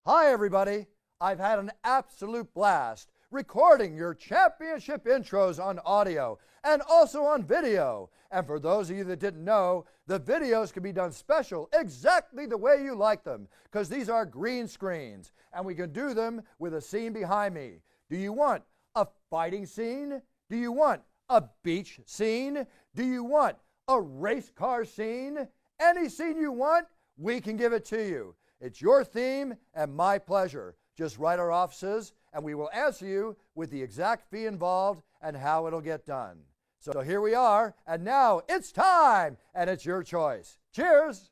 Hi, everybody. I've had an absolute blast recording your championship intros on audio and also on video. And for those of you that didn't know, the videos can be done special exactly the way you like them, because these are green screens and we can do them with a scene behind me. Do you want a fighting scene? Do you want a beach scene? Do you want a race car scene? Any scene you want, we can give it to you. It's your theme and my pleasure. Just write our offices and we will answer you with the exact fee involved and how it'll get done. So here we are, and now it's time, and it's your choice. Cheers!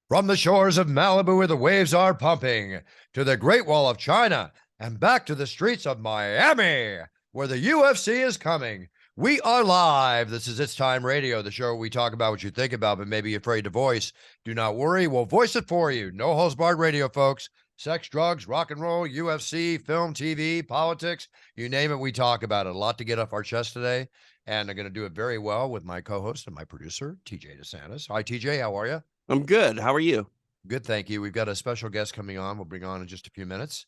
From the shores of Malibu where the waves are pumping, to the Great Wall of China, and back to the streets of Miami, where the UFC is coming. We are live. This is It's Time Radio, the show where we talk about what you think about, but maybe you're afraid to voice. Do not worry, we'll voice it for you. No holds barred radio, folks. Sex, drugs, rock and roll, UFC, film, TV, politics, you name it, we talk about it. A lot to get off our chest today, and I'm going to do it very well with my co-host and my producer, TJ DeSantis. Hi, TJ. How are you? I'm good. How are you? Good, thank you. We've got a special guest coming on. We'll bring on in just a few minutes.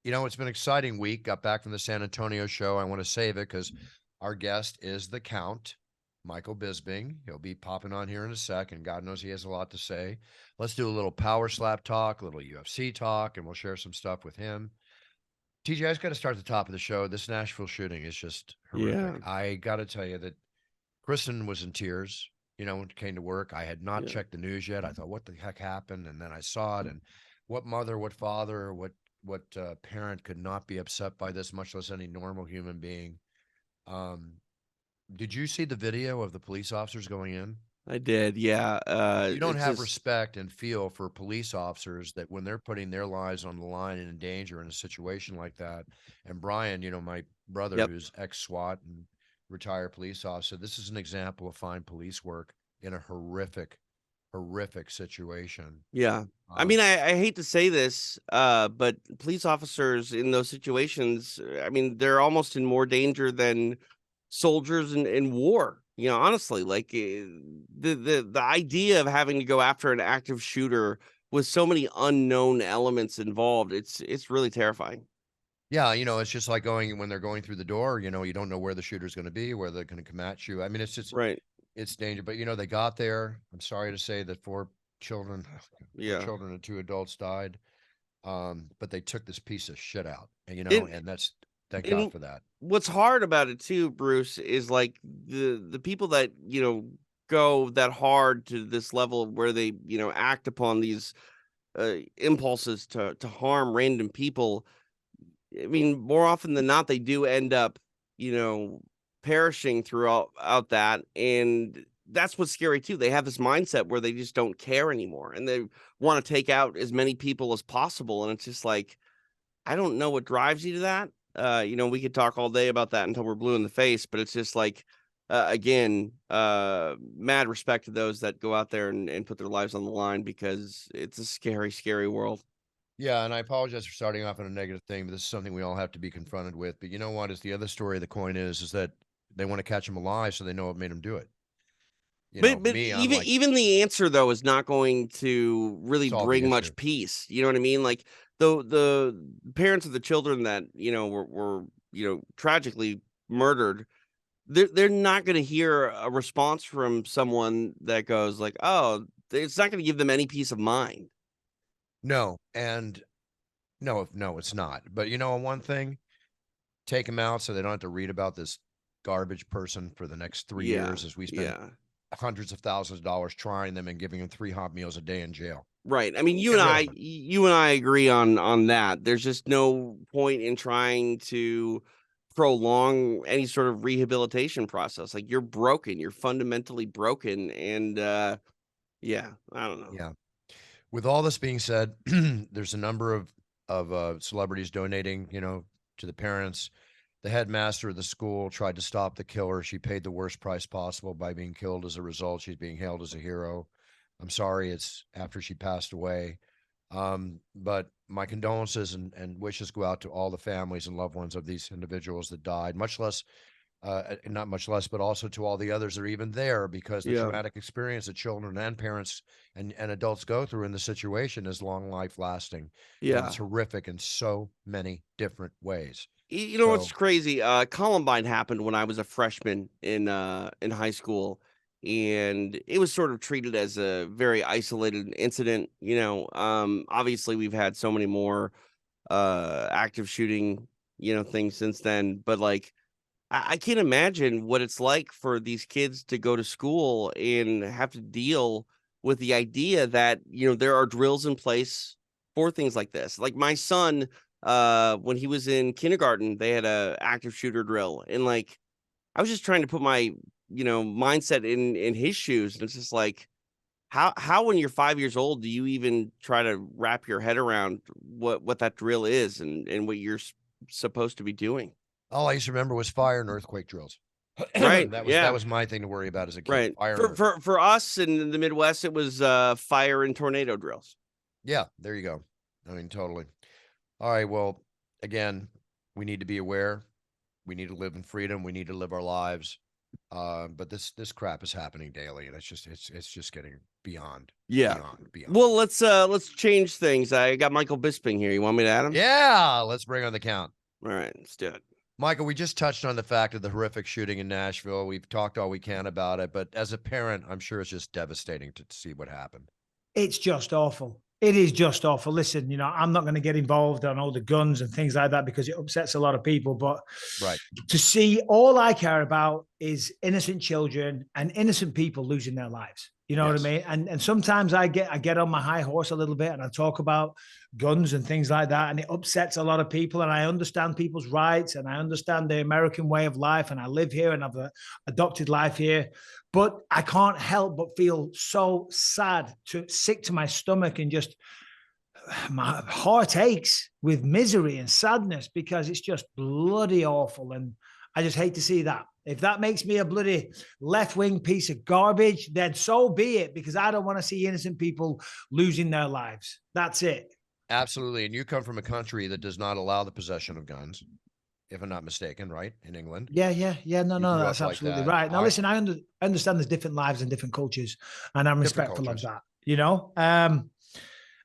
You know, it's been an exciting week. Got back from the San Antonio show. I want to save it because our guest is the Count, Michael Bisping. He'll be popping on here in a second. God knows he has a lot to say. Let's do a little power slap talk, a little UFC talk, and we'll share some stuff with him. TJ, I just got to start at the top of the show. This Nashville shooting is just horrific. Yeah. I got to tell you that Kristen was in tears, you know, when it came to work. I had not checked the news yet. I thought, what the heck happened? And then I saw it, and what mother, what father, what parent could not be upset by this, much less any normal human being. Did you see the video of the police officers going in? I did, yeah. You don't have respect and feel for police officers that when they're putting their lives on the line and in danger in a situation like that. And Brian, you know, my brother, who's ex-SWAT and retired police officer, this is an example of fine police work in a horrific situation. Yeah. I mean, I hate to say this, but police officers in those situations, I mean, they're almost in more danger than soldiers in war. You know, honestly, like the idea of having to go after an active shooter with so many unknown elements involved, it's really terrifying. Yeah, you know, it's just like when they're going through the door, you know, you don't know where the shooter's going to be, where they're going to come at you. I mean, it's just right. It's danger, but you know, they got there. I'm sorry to say that 4 children and 2 adults died. But they took this piece of shit out, and you know, and that's thank God for that. What's hard about it too, Bruce, is like the people that, you know, go that hard to this level where they, you know, act upon these impulses to harm random people. I mean, more often than not, they do end up, you know, perishing throughout that, and that's what's scary too. They have this mindset where they just don't care anymore, and they want to take out as many people as possible. And it's just like, I don't know what drives you to that. You know, we could talk all day about that until we're blue in the face, but it's just like, again, mad respect to those that go out there and put their lives on the line, because it's a scary world. Yeah, and I apologize for starting off on a negative thing, but this is something we all have to be confronted with. But you know what is the other story of the coin is that they want to catch him alive, so they know what made him do it. But even the answer though is not going to really bring much peace. You know what I mean? Like the parents of the children that, you know, were you know, tragically murdered, they're not going to hear a response from someone that goes like, oh, it's not going to give them any peace of mind. No, and no, it's not. But you know, one thing, take them out so they don't have to read about this garbage person for the next 3 years as we spend hundreds of thousands of dollars trying them and giving them 3 hot meals a day in jail. Right. I mean, you and I agree on that. There's just no point in trying to prolong any sort of rehabilitation process. Like, you're broken, you're fundamentally broken. And yeah, I don't know. Yeah. With all this being said, there's a number of celebrities donating, you know, to the parents. The headmaster of the school tried to stop the killer. She paid the worst price possible by being killed. As a result, she's being hailed as a hero. I'm sorry, it's after she passed away. But my condolences and wishes go out to all the families and loved ones of these individuals that died, much less not much less, but also to all the others that are even there, because the Yeah. traumatic experience that children and parents and adults go through in the situation is long life lasting. And Yeah. it's horrific in so many different ways. You know what's So, crazy? Columbine happened when I was a freshman in high school, and it was sort of treated as a very isolated incident. Obviously we've had so many more active shooting, things since then, but like I can't imagine what it's like for these kids to go to school and have to deal with the idea that, there are drills in place for things like this. Like my son, when he was in kindergarten, they had a active shooter drill. And like I was just trying to put my, mindset in his shoes. And it's just like, how when you're 5 years old do you even try to wrap your head around what that drill is and what you're supposed to be doing? all I used to remember was fire and earthquake drills. Right. That Yeah. was my thing to worry about as a kid. Right. Fire and For earth. for us in the Midwest, it was fire and tornado drills. Yeah, there you go. I mean, totally. All right. Well, again, we need to be aware. We need to live in freedom. We need to live our lives. But this crap is happening daily, and it's just getting beyond. Yeah. Beyond. Well, let's change things. I got Michael Bisping here. You want me to add him? Yeah, let's bring on the count. All right, let's do it. Michael, we just touched on the fact of the horrific shooting in Nashville. We've talked all we can about it, but as a parent, I'm sure it's just devastating to see what happened. It's just awful. It is just awful. Listen, I'm not going to get involved on all the guns and things like that because it upsets a lot of people. But right, to see, all I care about is innocent children and innocent people losing their lives. You know what I mean? And sometimes I get on my high horse a little bit and I talk about guns and things like that, and it upsets a lot of people. And I understand people's rights and I understand the American way of life, and I live here and I've adopted life here. But I can't help but feel so sad, sick to my stomach, and just my heart aches with misery and sadness because it's just bloody awful. And I just hate to see that. If that makes me a bloody left-wing piece of garbage, then so be it, because I don't want to see innocent people losing their lives. That's it. Absolutely. And you come from a country that does not allow the possession of guns, if I'm not mistaken, right? In England. Yeah. No, that's absolutely right. Now, listen, I understand there's different lives and different cultures, and I'm respectful of that,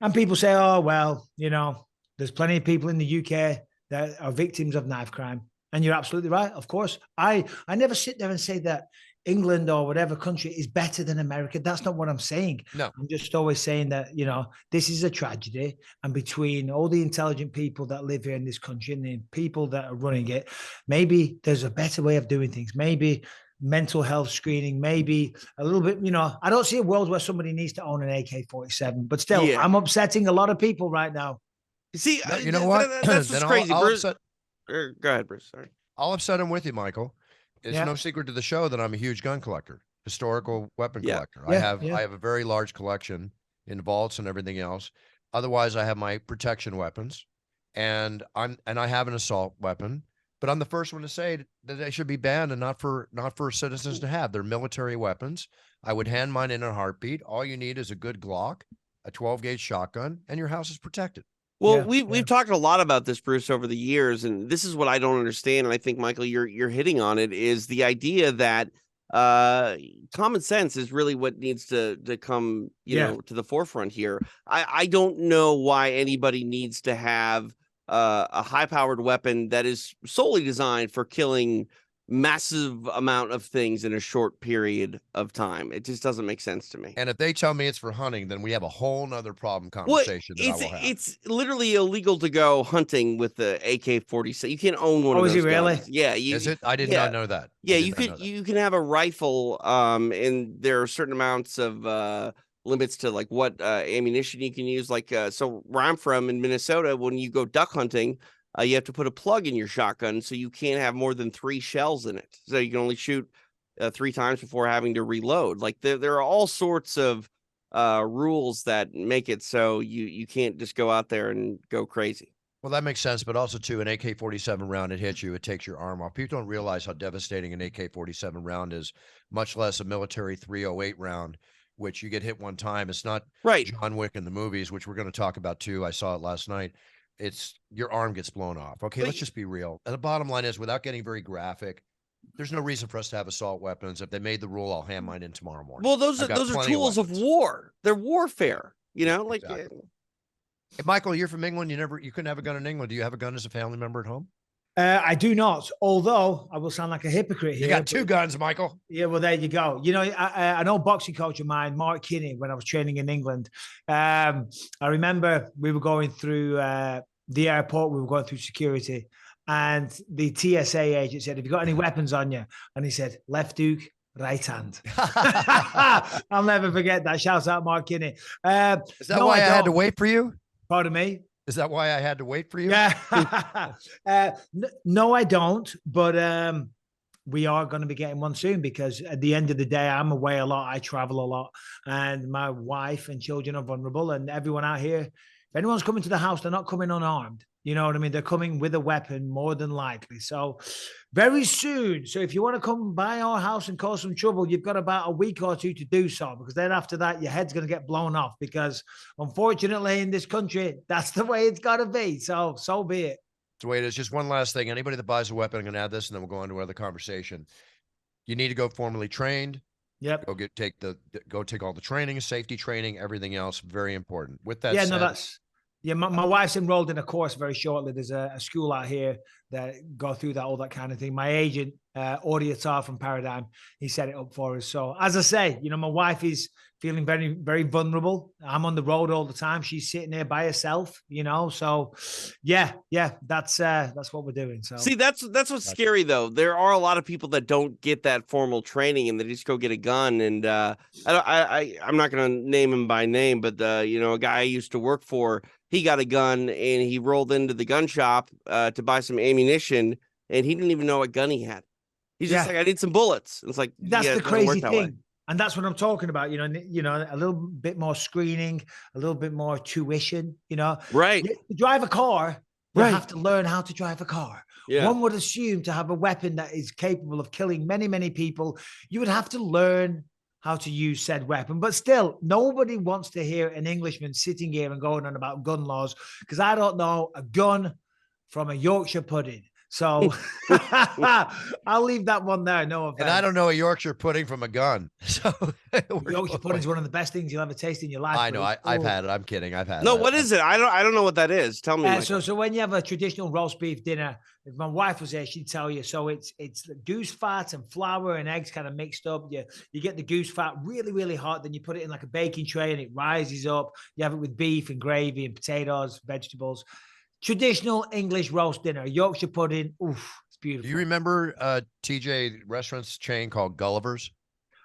and people say, oh, well, there's plenty of people in the UK that are victims of knife crime. And you're absolutely right. Of course, I never sit there and say that England or whatever country is better than America. That's not what I'm saying. No, I'm just always saying that, this is a tragedy. And between all the intelligent people that live here in this country and the people that are running it, maybe there's a better way of doing things. Maybe mental health screening, maybe a little bit, I don't see a world where somebody needs to own an AK-47, but still, yeah. I'm upsetting a lot of people right now. See, you know what? That's what's crazy. Go ahead, Bruce. Sorry. I'll upset him with you, Michael. It's no secret to the show that I'm a huge gun collector, historical weapon collector. I have a very large collection in vaults and everything else. Otherwise, I have my protection weapons, and I have an assault weapon. But I'm the first one to say that they should be banned and not for citizens to have. They're military weapons. I would hand mine in a heartbeat. All you need is a good Glock, a 12-gauge shotgun, and your house is protected. Well, we've talked a lot about this, Bruce, over the years, and this is what I don't understand. And I think, Michael, you're hitting on it, is the idea that common sense is really what needs to come, to the forefront here. I don't know why anybody needs to have a high-powered weapon that is solely designed for killing massive amount of things in a short period of time. It just doesn't make sense to me. And if they tell me it's for hunting, then we have a whole nother problem conversation that I will have. It's literally illegal to go hunting with the AK-47. You can't own one of those. Is it really? Guns. Yeah. Is it? I did not know that. Yeah, you can have a rifle, and there are certain amounts of limits to like what ammunition you can use. Like so where I'm from in Minnesota, when you go duck hunting, you have to put a plug in your shotgun, so you can't have more than 3 shells in it. So you can only shoot 3 times before having to reload. Like there are all sorts of rules that make it so you can't just go out there and go crazy. Well, that makes sense, but also too, an AK-47 round, it hits you, it takes your arm off. People don't realize how devastating an AK-47 round is, much less a military 308 round, which you get hit one time. It's not John Wick in the movies, which we're going to talk about too. I saw it last night. It's your arm gets blown off. Okay, let's just be real. And the bottom line is, without getting very graphic, there's no reason for us to have assault weapons. If they made the rule, I'll hand mine in tomorrow morning. Well, those I've got are plenty tools of weapons. war. They're warfare. You know, like Exactly. Hey, Michael, you're from England. You couldn't have a gun in England. Do you have a gun as a family member at home? I do not, although I will sound like a hypocrite here. You got two guns, Michael. Yeah, well, there you go. You know, an old boxing coach of mine, Mark Kinney, when I was training in England, I remember we were going through the airport, we were going through security, and the TSA agent said, "Have you got any weapons on you?" And he said, "Left hook, right hand." I'll never forget that. Shouts out Mark Kinney. Is that why I had to wait for you? Pardon me? Is that why I had to wait for you? Yeah. No, I don't. But we are going to be getting one soon, because at the end of the day, I'm away a lot. I travel a lot, and my wife and children are vulnerable. And everyone out here, if anyone's coming to the house, they're not coming unarmed. You know what I mean? They're coming with a weapon, more than likely. So very soon. So if you want to come by our house and cause some trouble, you've got about a week or two to do so, because then after that, your head's going to get blown off, because unfortunately in this country, that's the way it's got to be. So be it. That's the way it is. Just one last thing. Anybody that buys a weapon, I'm going to add this and then we'll go on to another conversation. You need to go formally trained. Yep. Go take all the training, safety training, everything else. Very important. With that said, no, yeah, my wife's enrolled in a course very shortly. There's a school out here that go through that, all that kind of thing. My agent, Audiatar from Paradigm, he set it up for us. So as I say, you know, my wife is feeling very, very vulnerable. I'm on the road all the time. She's sitting there by herself, you know. So yeah, that's what we're doing. So see, that's what's scary though. There are a lot of people that don't get that formal training and they just go get a gun. And I'm not gonna name him by name, but you know, a guy I used to work for, he got a gun and he rolled into the gun shop to buy some ammunition, and he didn't even know what gun he had. He's just like, I need some bullets. It's like, that's the crazy thing. And that's what I'm talking about, you know, a little bit more screening, a little bit more tuition, you know. Right. To drive a car, you have to learn how to drive a car. Yeah. One would assume to have a weapon that is capable of killing many, many people, you would have to learn how to use said weapon. But still, nobody wants to hear an Englishman sitting here and going on about gun laws, because I don't know a gun from a Yorkshire pudding. So I'll leave that one there. No offense. And I don't know a Yorkshire pudding from a gun. So Yorkshire pudding is one of the best things you'll ever taste in your life. I know. I've had it. I'm kidding. I've had it. No, what is it? I don't know what that is. Tell me. So when you have a traditional roast beef dinner, if my wife was there, she'd tell you. So it's goose fat and flour and eggs kind of mixed up. You get the goose fat really, really hot. Then you put it in like a baking tray and it rises up. You have it with beef and gravy and potatoes, vegetables. Traditional English roast dinner, Yorkshire pudding. Oof, it's beautiful. Do you remember TJ restaurant's chain called Gulliver's?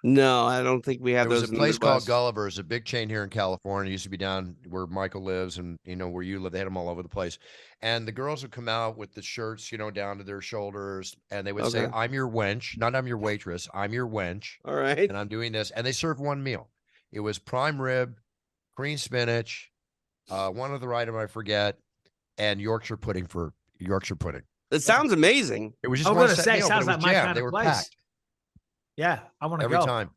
No, I don't think we have those. There's a place called Gulliver's, a big chain here in California. It used to be down where Michael lives and, you know, where you live. They had them all over the place. And the girls would come out with the shirts, you know, down to their shoulders. And they would say, "I'm your wench," not "I'm your waitress. I'm your wench." All right. And I'm doing this. And they served one meal. It was prime rib, green spinach, one other item I forget, and Yorkshire pudding for Yorkshire pudding. It sounds amazing. It was just one set meal, sounds like my kind of they were place. packed. Yeah, I want to go every time.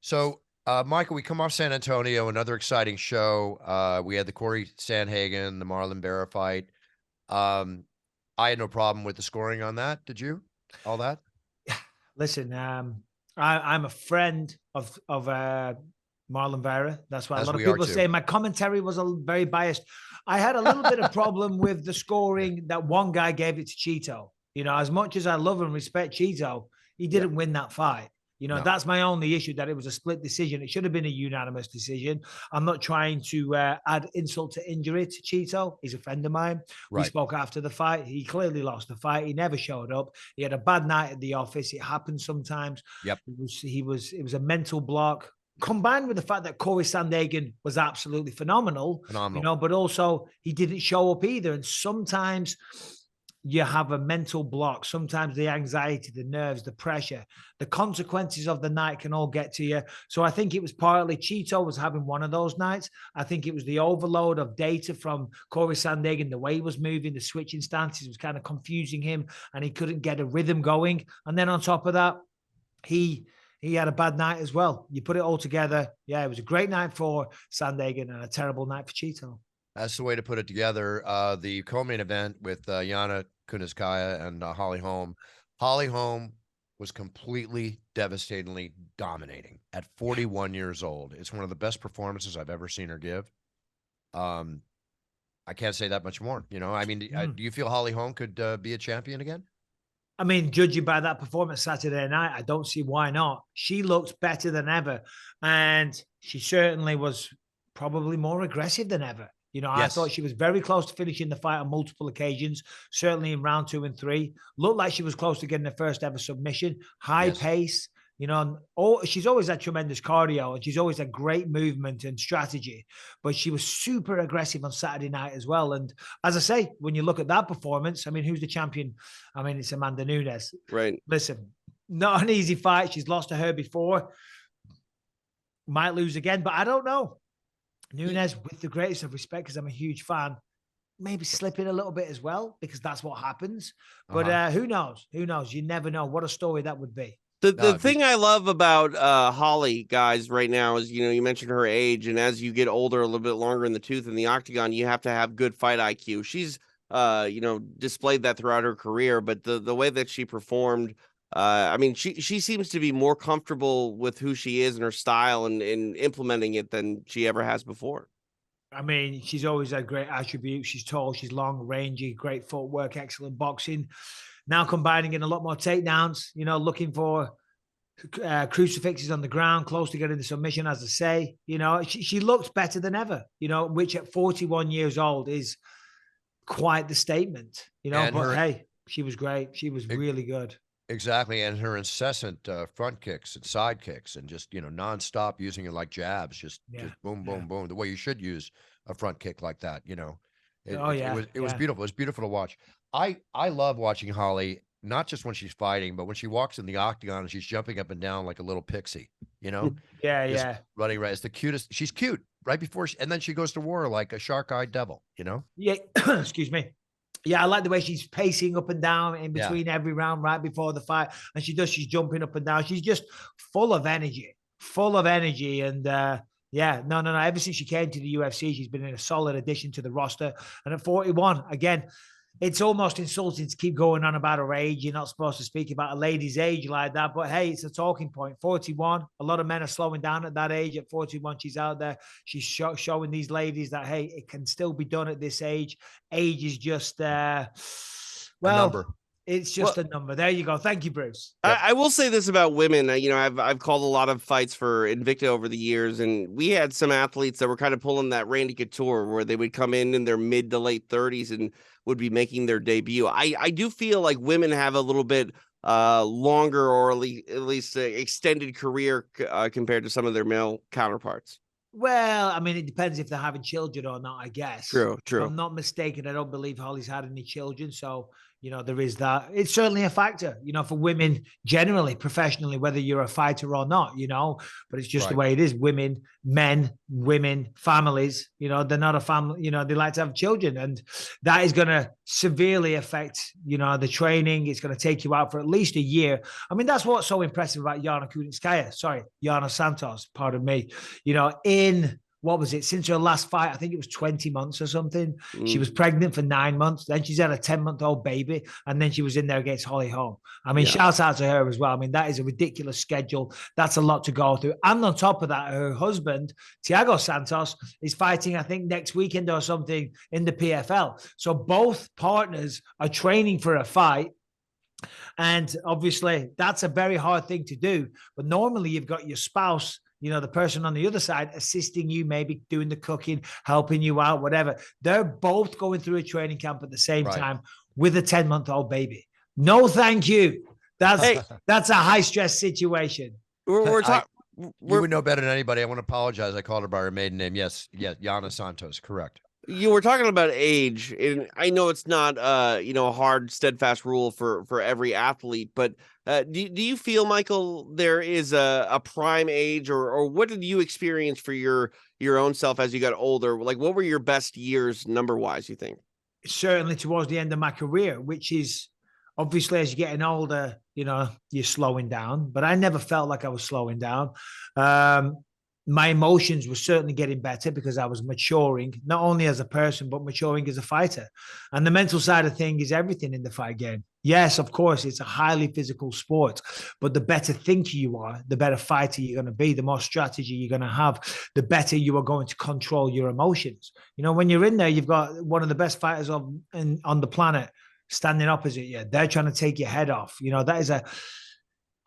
So, Michael, we come off San Antonio, another exciting show. We had the Corey Sandhagen, the Marlon Vera fight. I had no problem with the scoring on that. Did you? All that? Listen, I'm a friend of Marlon Vera. That's why a lot of people say my commentary was very biased. I had a little bit of problem with the scoring that one guy gave it to Cheeto. You know, as much as I love and respect Cheeto, he didn't win that fight. You know, that's my only issue, that it was a split decision. It should have been a unanimous decision. I'm not trying to add insult to injury to Cheeto. He's a friend of mine. Right. We spoke after the fight. He clearly lost the fight. He never showed up. He had a bad night at the office. It happens sometimes. Yep. It was a mental block, combined with the fact that Corey Sandhagen was absolutely phenomenal, you know, but also he didn't show up either. And sometimes you have a mental block. Sometimes the anxiety, the nerves, the pressure, the consequences of the night can all get to you. So I think it was partly Cheeto was having one of those nights. I think it was the overload of data from Corey Sandhagen, the way he was moving, the switching stances was kind of confusing him, and he couldn't get a rhythm going. And then on top of that, he had a bad night as well. You put it all together. Yeah, it was a great night for Sandhagen and a terrible night for Cheeto. That's the way to put it together. The co-main event with Yana Kunitskaya and Holly Holm. Holly Holm was completely, devastatingly dominating at 41 years old. It's one of the best performances I've ever seen her give. I can't say that much more. You know, I mean, do you feel Holly Holm could be a champion again? I mean, judging by that performance Saturday night, I don't see why not. She looks better than ever. And she certainly was probably more aggressive than ever. You know, Yes. I thought she was very close to finishing the fight on multiple occasions, certainly in round 2 and 3. Looked like she was close to getting the first ever submission. High pace. You know, she's always had tremendous cardio and she's always had great movement and strategy, but she was super aggressive on Saturday night as well. And as I say, when you look at that performance, I mean, who's the champion? I mean, it's Amanda Nunes. Right. Listen, not an easy fight. She's lost to her before. Might lose again, but I don't know. Nunes, with the greatest of respect, because I'm a huge fan, maybe slipping a little bit as well, because that's what happens. But who knows? Who knows? You never know. What a story that would be. The thing I love about Holly, guys, right now is, you know, you mentioned her age, and as you get older, a little bit longer in the tooth in the octagon, you have to have good fight IQ. She's, you know, displayed that throughout her career, but the way that she performed, I mean, she seems to be more comfortable with who she is and her style and implementing it than she ever has before. I mean, she's always had great attributes. She's tall, she's long, rangy, great footwork, excellent boxing. Now combining in a lot more takedowns, you know, looking for crucifixes on the ground, close to getting the submission, as I say. You know, she looks better than ever, you know, which at 41 years old is quite the statement, you know. But hey, she was great. She was really good. Exactly. And her incessant front kicks and side kicks and just, you know, nonstop using it like jabs, just boom, boom, boom, the way you should use a front kick like that, you know. It was beautiful. It was beautiful to watch. I love watching Holly, not just when she's fighting, but when she walks in the octagon and she's jumping up and down like a little pixie, you know? Running right. It's the cutest. She's cute right before and then she goes to war like a shark-eyed devil, you know? Yeah. Excuse me. Yeah, I like the way she's pacing up and down in between every round right before the fight. And she's jumping up and down. She's just full of energy. And no. Ever since she came to the UFC, she's been a solid addition to the roster. And at 41, again, it's almost insulting to keep going on about her age. You're not supposed to speak about a lady's age like that, but hey, it's a talking point. 41, a lot of men are slowing down at that age. At 41, she's out there. She's showing these ladies that, hey, it can still be done at this age. Age is just, a number. It's just a number. There you go. Thank you, Bruce. I will say this about women. You know, I've called a lot of fights for Invicta over the years, and we had some athletes that were kind of pulling that Randy Couture, where they would come in their mid to late 30s and would be making their debut. I do feel like women have a little bit longer, or at least extended career compared to some of their male counterparts. Well, I mean, it depends if they're having children or not, I guess. True. If I'm not mistaken, I don't believe Holly's had any children. So, you know, there is that. It's certainly a factor, you know, for women generally, professionally, whether you're a fighter or not, you know, but it's just the way it is. Women, men, women, families, you know, they're not a family, you know, they like to have children. And that is going to severely affect, you know, the training. It's going to take you out for at least a year. I mean, that's what's so impressive about Yana Santos, pardon me, you know, what was it? Since her last fight, I think it was 20 months or something. She was pregnant for 9 months. Then she's had a 10-month-old baby. And then she was in there against Holly Holm. I mean, shout out to her as well. I mean, that is a ridiculous schedule. That's a lot to go through. And on top of that, her husband, Thiago Santos, is fighting, I think, next weekend or something in the PFL. So both partners are training for a fight. And obviously, that's a very hard thing to do. But normally, you've got your spouse, you know, the person on the other side assisting you, maybe doing the cooking, helping you out, whatever. They're both going through a training camp at the same time with a 10-month-old baby. No, thank you. That's a high stress situation. We're talking. You would know better than anybody. I want to apologize. I called her by her maiden name. Yes, Yana Santos, correct. You were talking about age, and I know it's not, you know, a hard, steadfast rule for every athlete, but do you feel, Michael, there is a prime age, or what did you experience for your own self as you got older? Like, what were your best years number-wise, you think? Certainly towards the end of my career, which is obviously as you're getting older, you know, you're slowing down, but I never felt like I was slowing down. my emotions were certainly getting better because I was maturing, not only as a person, but maturing as a fighter. And the mental side of things is everything in the fight game. Yes, of course, it's a highly physical sport, but the better thinker you are, the better fighter you're going to be, the more strategy you're going to have, the better you are going to control your emotions. You know, when you're in there, you've got one of the best fighters on the planet standing opposite you. They're trying to take your head off. You know, that is a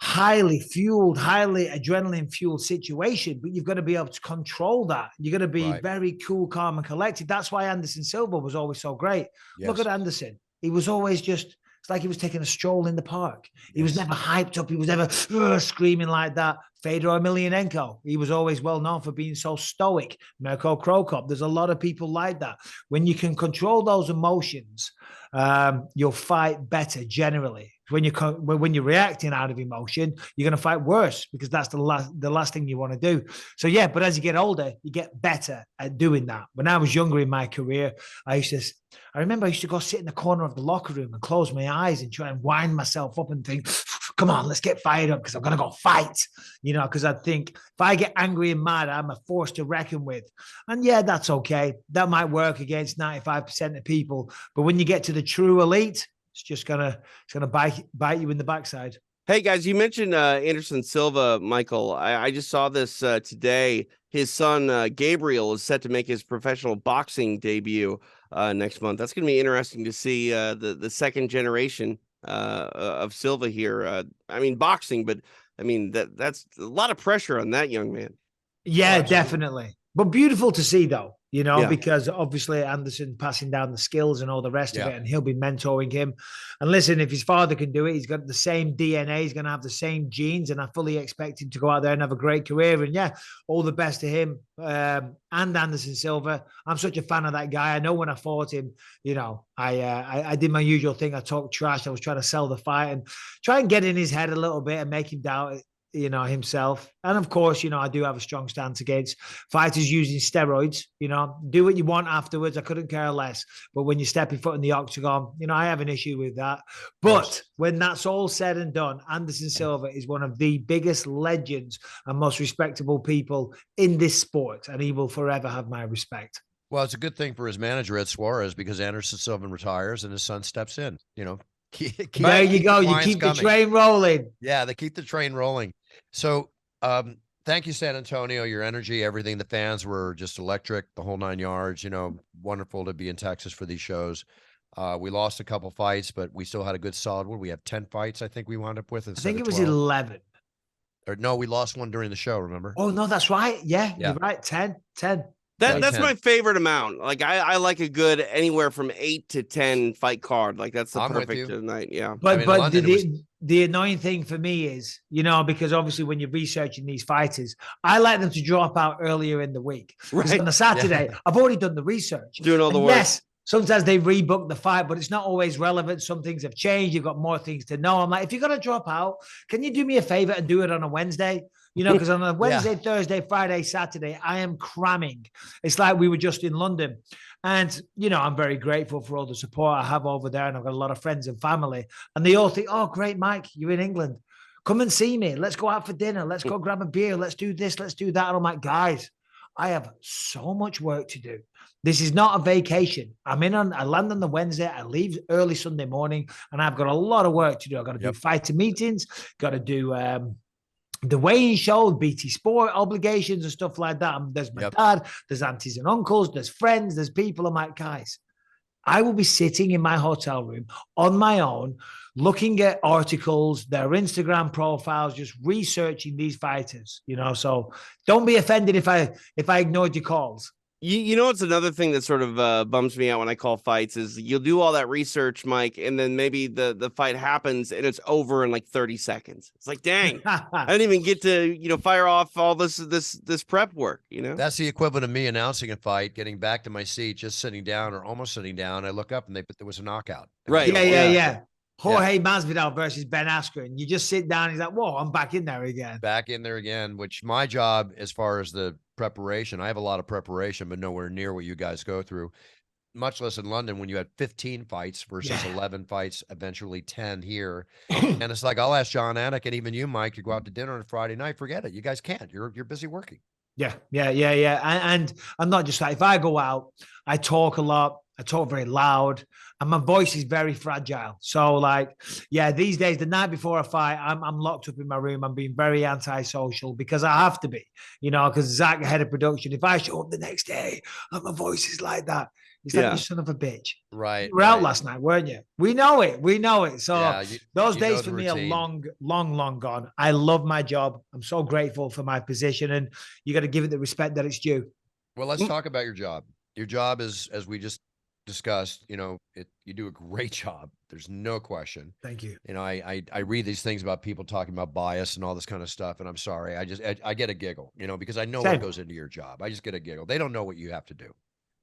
highly fueled, highly adrenaline fueled situation, but you've got to be able to control that. You're going to be very cool, calm, and collected. That's why Anderson Silva was always so great. Yes. Look at Anderson. He was always just, it's like he was taking a stroll in the park. He was never hyped up. He was never screaming like that. Fedor Emelianenko, he was always well known for being so stoic. Mirko Krokop, there's a lot of people like that. When you can control those emotions, you'll fight better generally. When you're reacting out of emotion, you're going to fight worse because that's the last thing you want to do. So yeah, but as you get older, you get better at doing that. When I was younger in my career, I remember I used to go sit in the corner of the locker room and close my eyes and try and wind myself up and think, come on, let's get fired up because I'm going to go fight. You know, because I think if I get angry and mad, I'm a force to reckon with. And yeah, that's okay. That might work against 95% of people. But when you get to the true elite, it's gonna bite you in the backside. Hey guys, you mentioned Anderson Silva, Michael. I just saw this today. His son Gabriel is set to make his professional boxing debut next month. That's going to be interesting to see the second generation of Silva here. I mean, boxing, but I mean that's a lot of pressure on that young man. Yeah, definitely. But beautiful to see, though, you know, because obviously Anderson passing down the skills and all the rest of it, and he'll be mentoring him. And listen, if his father can do it, he's got the same DNA, he's going to have the same genes, and I fully expect him to go out there and have a great career. And yeah, all the best to him and Anderson Silva. I'm such a fan of that guy. I know when I fought him, you know, I did my usual thing. I talked trash. I was trying to sell the fight and try and get in his head a little bit and make him doubt it, you know, himself. And of course, you know, I do have a strong stance against fighters using steroids. You know, do what you want afterwards. I couldn't care less. But when you step your foot in the octagon, you know, I have an issue with that. But when that's all said and done, Anderson Silva is one of the biggest legends and most respectable people in this sport, and he will forever have my respect. Well, it's a good thing for his manager, Ed Suarez, because Anderson Silva retires and his son steps in, you know. There you go. You keep the train rolling. Yeah, they keep the train rolling. So thank you, San Antonio. Your energy, everything. The fans were just electric, the whole 9 yards. You know, wonderful to be in Texas for these shows. We lost a couple fights, but we still had a good solid one. We have 10 fights, I think we wound up with. I think it was 11. Or no, we lost one during the show, remember? Oh, no, that's right. Yeah. You're right. 10. That's 10. My favorite amount. Like I like a good anywhere from 8 to 10 fight card. Like that's the perfect night. Yeah. But I mean, the annoying thing for me is, you know, because obviously when you're researching these fighters, I like them to drop out earlier in the week. Right. On the Saturday, I've already done the research. Doing all the work. Yes. Sometimes they rebook the fight, but it's not always relevant. Some things have changed. You've got more things to know. I'm like, if you're going to drop out, can you do me a favor and do it on a Wednesday? You know, because on a Wednesday, Thursday, Friday, Saturday, I am cramming. It's like we were just in London. And, you know, I'm very grateful for all the support I have over there. And I've got a lot of friends and family. And they all think, oh, great, Mike, you're in England. Come and see me. Let's go out for dinner. Let's go grab a beer. Let's do this. Let's do that. And I'm like, guys, I have so much work to do. This is not a vacation. I land on the Wednesday. I leave early Sunday morning, and I've got a lot of work to do. I've got to do fighter meetings, got to do the weighing show, BT Sport obligations and stuff like that. There's my dad, there's aunties and uncles, there's friends, there's people. I'm like, guys, I will be sitting in my hotel room on my own, looking at articles, their Instagram profiles, just researching these fighters, you know. So don't be offended if I ignored your calls. You know, it's another thing that sort of bums me out when I call fights is you'll do all that research, Mike, and then maybe the fight happens and it's over in like 30 seconds. It's like, dang, I didn't even get to, you know, fire off all this prep work, you know? That's the equivalent of me announcing a fight, getting back to my seat, just sitting down or almost sitting down. I look up and there was a knockout. Right. Yeah. Jorge Masvidal versus Ben Askren. You just sit down. He's like, whoa, I'm back in there again. Back in there again, which my job as far as the preparation, I have a lot of preparation, but nowhere near what you guys go through, much less in London when you had 15 fights versus 11 fights, eventually 10 here. And it's like, I'll ask John Anik and even you, Mike, to go out to dinner on a Friday night. Forget it. You guys can't. You're busy working. Yeah. And I'm not just like, if I go out, I talk a lot, I talk very loud, and my voice is very fragile. So, like, yeah, these days, the night before a fight, I'm locked up in my room. I'm being very antisocial because I have to be, because Zach, head of production, if I show up the next day and my voice is like that, he's like, you son of a bitch. Right. You were out last night, weren't you? We know it. So Yeah, those you days for me are long gone. I love my job. I'm so grateful for my position, and you got to give it the respect that it's due. Well, let's talk about your job. Your job is, as we just discussed, you do a great job. There's no question. Thank you. I read these things about people talking about bias and all this kind of stuff, and I'm sorry. I get a giggle, because I know what goes into your job. I just get a giggle. They don't know what you have to do.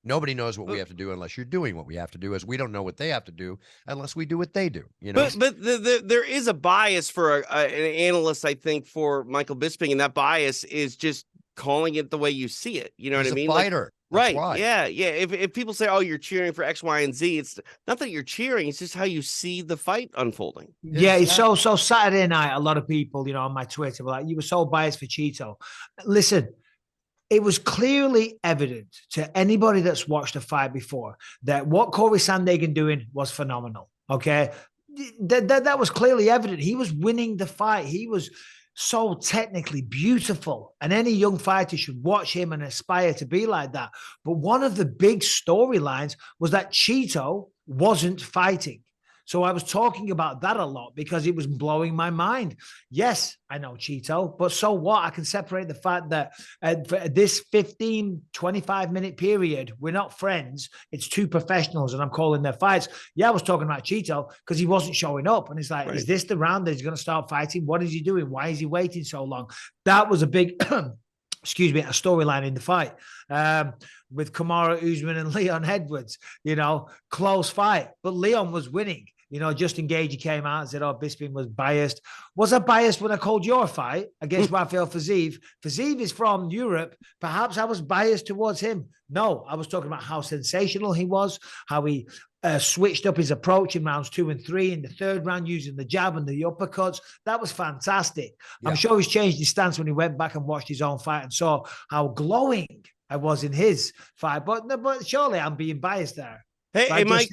Nobody knows what we have to do unless you're doing what we have to do, as we don't know what they have to do unless we do what they do. But there is a bias for an analyst, I think, for Michael Bisping, and that bias is just calling it the way you see it. You know what I mean? He's a fighter. Right. Why. Yeah. If people say, "Oh, you're cheering for X, Y, and Z," it's not that you're cheering; it's just how you see the fight unfolding. Yeah. Exactly. So Saturday night, a lot of people, on my Twitter were like, "You were so biased for Cheeto." Listen. It was clearly evident to anybody that's watched the fight before that what Corey Sandhagen doing was phenomenal. Okay. That was clearly evident. He was winning the fight. He was so technically beautiful, and any young fighter should watch him and aspire to be like that. But one of the big storylines was that Cheeto wasn't fighting. So I was talking about that a lot because it was blowing my mind. Yes, I know Cheeto, but so what? I can separate the fact that for this 15, 25-minute period, we're not friends. It's two professionals and I'm calling their fights. Yeah, I was talking about Cheeto because he wasn't showing up. And it's like, Is this the round that he's going to start fighting? What is he doing? Why is he waiting so long? That was a big... excuse me, a storyline in the fight with Kamaru Usman and Leon Edwards, close fight, but Leon was winning. Justin Gagey came out and said, Bisping was biased. Was I biased when I called your fight against Rafael Fiziev? Fiziev is from Europe. Perhaps I was biased towards him. No, I was talking about how sensational he was, how he switched up his approach in rounds 2 and 3, in the third round using the jab and the uppercuts. That was fantastic. Yeah. I'm sure he's changed his stance when he went back and watched his own fight and saw how glowing I was in his fight. But surely I'm being biased there. Hey, Mike,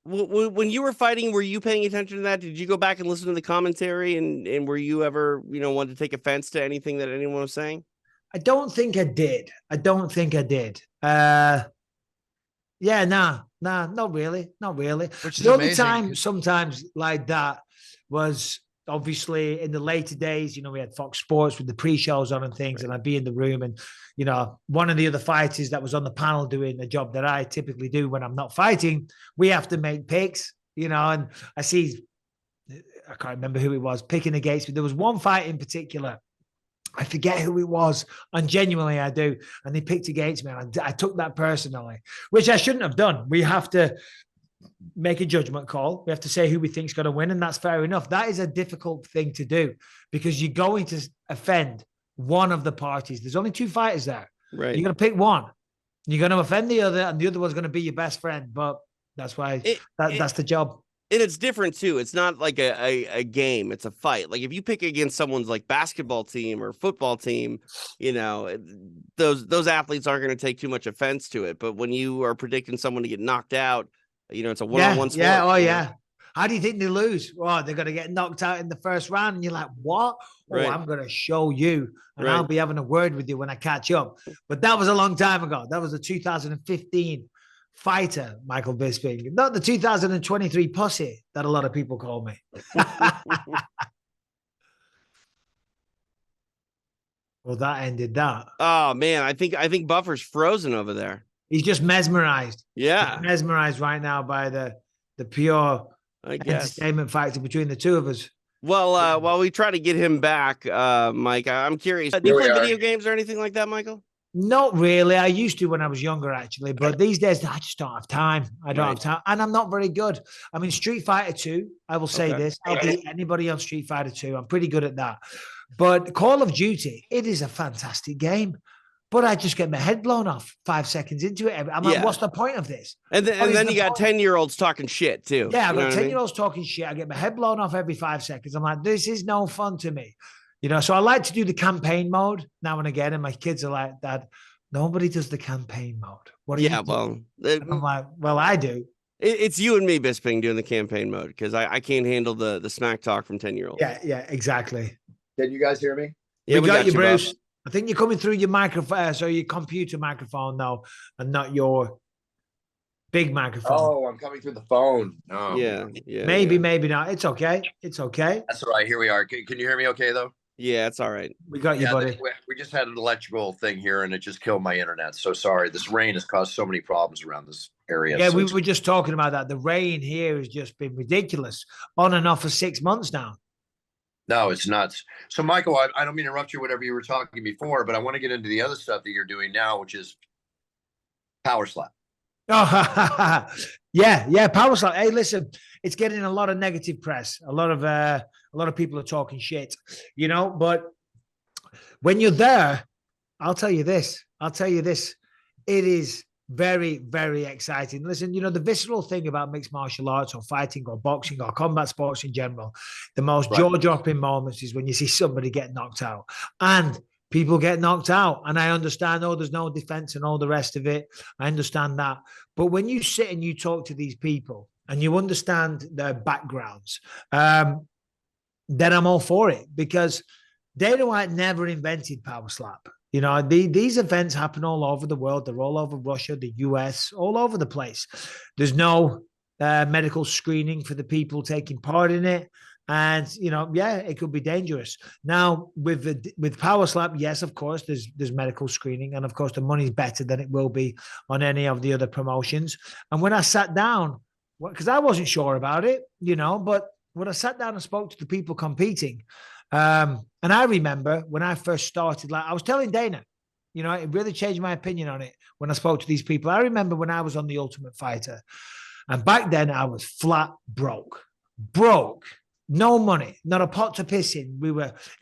when you were fighting, were you paying attention to that? Did you go back and listen to the commentary, and were you ever, wanted to take offense to anything that anyone was saying? I don't think I did. Yeah, nah, not really. The only time sometimes like that was obviously in the later days. We had Fox Sports with the pre-shows on and things, and I'd be in the room, and one of the other fighters that was on the panel doing the job that I typically do when I'm not fighting, we have to make picks, and I see, I can't remember who it was picking against me. There was one fight in particular. I forget who it was, and genuinely I do. And they picked against me, and I took that personally, which I shouldn't have done. We have to make a judgment call. We have to say who we think is going to win, and that's fair enough. That is a difficult thing to do because you're going to offend one of the parties. There's only two fighters there. Right. You're going to pick one. You're going to offend the other, and the other one's going to be your best friend. But that's why that's the job. And it's different too. It's not like a game. It's a fight. Like if you pick against someone's like basketball team or football team, those athletes aren't going to take too much offense to it. But when you are predicting someone to get knocked out, it's a one-on-one sport. Yeah. Oh yeah. How do you think they lose? Oh, they're going to get knocked out in the first round. And you're like, what? Oh, I'm going to show you. And I'll be having a word with you when I catch up. But that was a long time ago. That was the 2015 fighter, Michael Bisping, not the 2023 pussy that a lot of people call me. Well, that ended that. Oh man, I think Buffer's frozen over there. He's just mesmerized. Yeah, he's mesmerized right now by the pure entertainment factor between the two of us. Well, while we try to get him back, Mike, I'm curious. Do you play video games or anything like that, Michael? Not really. I used to when I was younger, actually, but these days I just don't have time. I don't have time, and I'm not very good. I mean, Street Fighter 2, I will say this: I'll beat anybody on Street Fighter 2. I'm pretty good at that. But Call of Duty, it is a fantastic game, but I just get my head blown off 5 seconds into it. I'm like, what's the point of this? And then you got 10-year-olds talking shit too. Yeah, I've got 10-year-olds talking shit. I get my head blown off every 5 seconds. I'm like, this is no fun to me. You know, so I like to do the campaign mode now and again, and my kids are like, Dad, nobody does the campaign mode. What are you doing? Well, And I'm like, well, I do. it's you and me, Bisping, doing the campaign mode because I can't handle the smack talk from 10-year-olds. Yeah, exactly. Can you guys hear me? Yeah, we got you, Bruce. Bob. I think you're coming through your microphone, so your computer microphone now, and not your big microphone. Oh, I'm coming through the phone. Oh. Yeah. Maybe not. It's okay. It's okay. That's all right. Here we are. Can you hear me okay, though? Yeah, it's all right. We got you, buddy. We just had an electrical thing here, and it just killed my internet. So sorry. This rain has caused so many problems around this area. Yeah, so we were just talking about that. The rain here has just been ridiculous, on and off for 6 months now. No, it's nuts. So, Michael, I don't mean to interrupt you, whatever you were talking before, but I want to get into the other stuff that you're doing now, which is power slap. Oh, yeah, power slap. Hey, listen, it's getting a lot of negative press. A lot of people are talking shit, you know. But when you're there, I'll tell you this. It is very, very exciting. Listen, you know, the visceral thing about mixed martial arts or fighting or boxing or combat sports in general, the most jaw-dropping moments is when you see somebody get knocked out. And people get knocked out. And I understand, there's no defense and all the rest of it. I understand that. But when you sit and you talk to these people and you understand their backgrounds, then I'm all for it, because Dana White never invented power slap. You know, these events happen all over the world. They're all over Russia, the US, all over the place. There's no medical screening for the people taking part in it. And, you know, yeah, it could be dangerous. Now, with power slap, yes, of course, there's medical screening. And, of course, the money's better than it will be on any of the other promotions. And when I sat down, because I wasn't sure about it, you know, but when I sat down and spoke to the people competing, and I remember when I first started, like I was telling Dana, you know, it really changed my opinion on it when I spoke to these people. I remember when I was on The Ultimate Fighter, and back then I was flat broke, no money, not a pot to piss in. It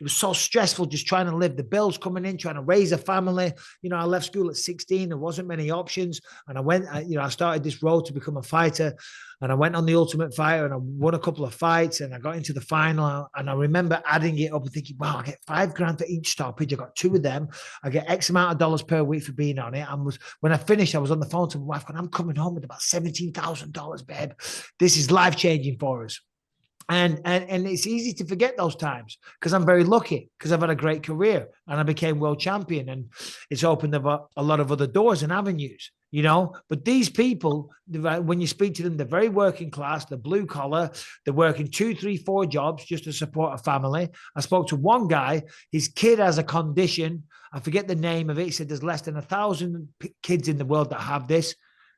was so stressful just trying to live, the bills coming in, trying to raise a family. You know, I left school at 16. There wasn't many options. And I started this road to become a fighter, and I went on The Ultimate Fighter and I won a couple of fights and I got into the final. And I remember adding it up and thinking, wow, I get $5,000 for each stoppage. I got 2 of them. I get X amount of dollars per week for being on it. When I finished, I was on the phone to my wife going, I'm coming home with about $17,000, babe. This is life-changing for us. And it's easy to forget those times because I'm very lucky, because I've had a great career and I became world champion, and it's opened up a lot of other doors and avenues, you know. But these people, when you speak to them, they're very working class, they're blue collar, they're working 2, 3, 4 jobs just to support a family. I spoke to one guy, his kid has a condition, I forget the name of it. He said there's less than 1,000 kids in the world that have this.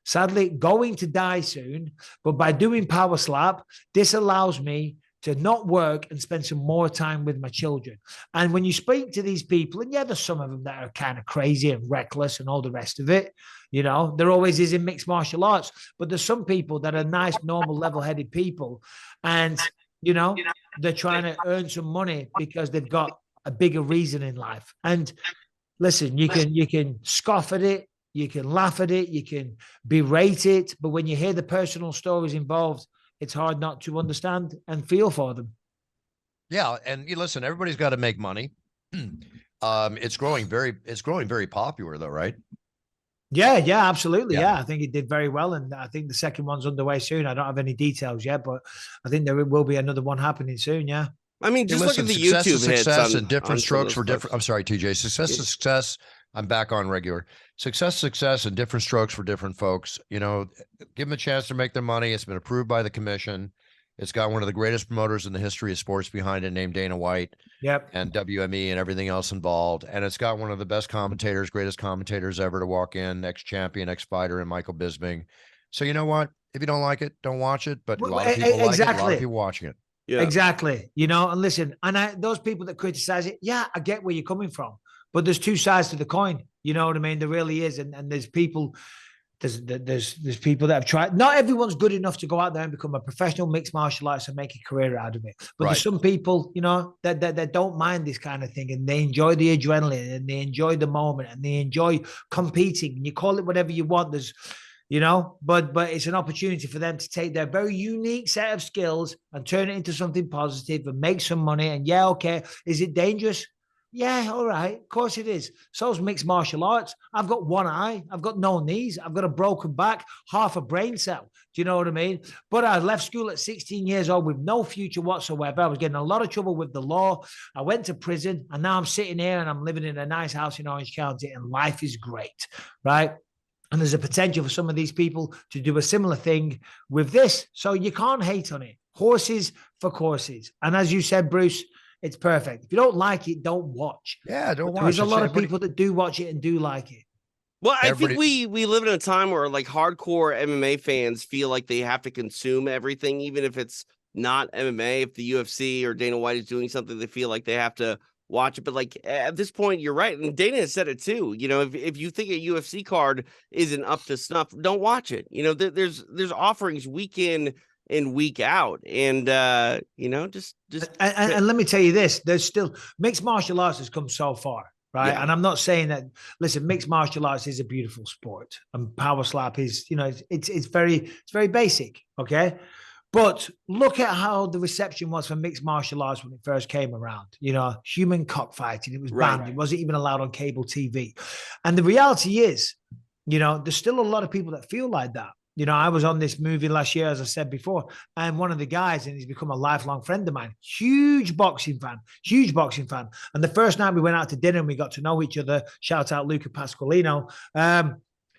Sadly, going to die soon, but by doing power slap, this allows me to not work and spend some more time with my children. And when you speak to these people, and yeah, there's some of them that are kind of crazy and reckless and all the rest of it, you know, there always is in mixed martial arts, but there's some people that are nice, normal, level-headed people. And, you know, they're trying to earn some money because they've got a bigger reason in life. And listen, you can scoff at it, you can laugh at it, you can berate it, but when you hear the personal stories involved, it's hard not to understand and feel for them. Yeah, and you listen, everybody's got to make money. It's growing very popular, though, right? Yeah, absolutely. Yeah, I think it did very well, and I think the second one's underway soon. I don't have any details yet, but I think there will be another one happening soon. Yeah. I mean, just look at the YouTube hits and different strokes for different. I'm sorry, TJ. Success. I'm back on regular. Success, and different strokes for different folks. You know, give them a chance to make their money. It's been approved by the commission. It's got one of the greatest promoters in the history of sports behind it, named Dana White. Yep. And WME and everything else involved. And it's got one of the best commentators, greatest commentators ever to walk in, ex-champion, ex-fighter, and Michael Bisping. So you know what? If you don't like it, don't watch it. But a lot of people like it. A lot of people watching it. Yeah. Exactly. You know, and listen, and those people that criticize it, yeah, I get where you're coming from. But there's 2 sides to the coin. You know what I mean? There really is. And there's people, there's people that have tried. Not everyone's good enough to go out there and become a professional mixed martial arts and make a career out of it. But there's some people, you know, that don't mind this kind of thing, and they enjoy the adrenaline and they enjoy the moment and they enjoy competing. And you call it whatever you want. you know, but it's an opportunity for them to take their very unique set of skills and turn it into something positive and make some money. And yeah, okay, is it dangerous? Yeah, all right, of course it is. So's mixed martial arts. I've got one eye, I've got no knees, I've got a broken back, half a brain cell. Do you know what I mean? But I left school at 16 years old with no future whatsoever. I was getting a lot of trouble with the law. I went to prison, and now I'm sitting here and I'm living in a nice house in Orange County, and life is great, right? And there's a potential for some of these people to do a similar thing with this. So you can't hate on it. Horses for courses. And as you said, Bruce, it's perfect. If you don't like it, don't watch. Yeah, don't watch. There's a lot of people that do watch it and do like it. Well, I think we live in a time where like hardcore MMA fans feel like they have to consume everything, even if it's not MMA. If the UFC or Dana White is doing something, they feel like they have to watch it. But like at this point, you're right. And Dana has said it too. You know, if you think a UFC card isn't up to snuff, don't watch it. You know, there's offerings week in and week out. And you know, just and let me tell you this, there's still mixed martial arts has come so far. Right. Yeah. And I'm not saying that, listen, mixed martial arts is a beautiful sport and power slap is, you know, it's very basic. Okay. But look at how the reception was for mixed martial arts when it first came around. You know, human cockfighting, it was banned. Right. It wasn't even allowed on cable TV. And the reality is, you know, there's still a lot of people that feel like that. You know, I was on this movie last year, as I said before, and one of the guys, and he's become a lifelong friend of mine, huge boxing fan. And the first night we went out to dinner and we got to know each other, shout out Luca Pasqualino.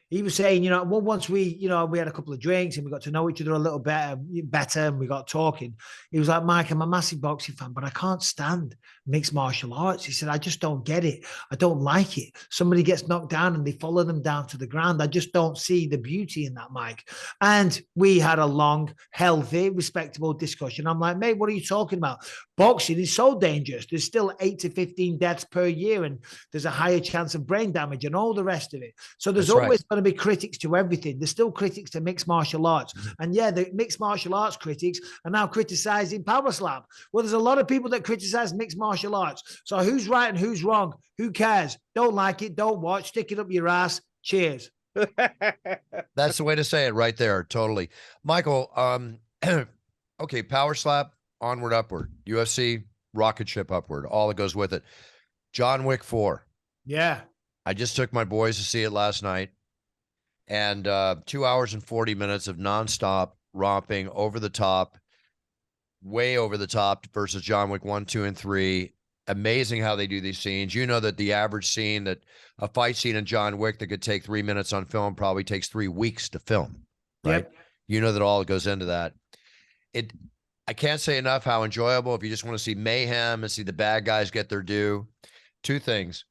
He was saying, you know, well, once we had a couple of drinks and we got to know each other a little better and we got talking. He was like, Mike, I'm a massive boxing fan, but I can't stand mixed martial arts. He said, I just don't get it. I don't like it. Somebody gets knocked down and they follow them down to the ground. I just don't see the beauty in that, Mike. And we had a long, healthy, respectable discussion. I'm like, mate, what are you talking about? Boxing is so dangerous. There's still 8 to 15 deaths per year, and there's a higher chance of brain damage and all the rest of it. So there's always going to be critics to everything. There's still critics to mixed martial arts. And yeah, the mixed martial arts critics are now criticizing power slap. Well, there's a lot of people that criticize mixed martial arts. So who's right and who's wrong? Who cares? Don't like it, don't watch, stick it up your ass. Cheers. That's the way to say it right there. Totally. Michael, okay, power slap, onward, upward. UFC, rocket ship upward, all that goes with it. John Wick 4. Yeah. I just took my boys to see it last night. And 2 hours and 40 minutes of nonstop romping, over the top, way over the top versus John Wick 1, 2, and 3. Amazing how they do these scenes. You know that the average scene, that a fight scene in John Wick that could take 3 minutes on film probably takes 3 weeks to film, right? Yep. You know that all goes into that. I can't say enough how enjoyable, if you just want to see mayhem and see the bad guys get their due. 2 things.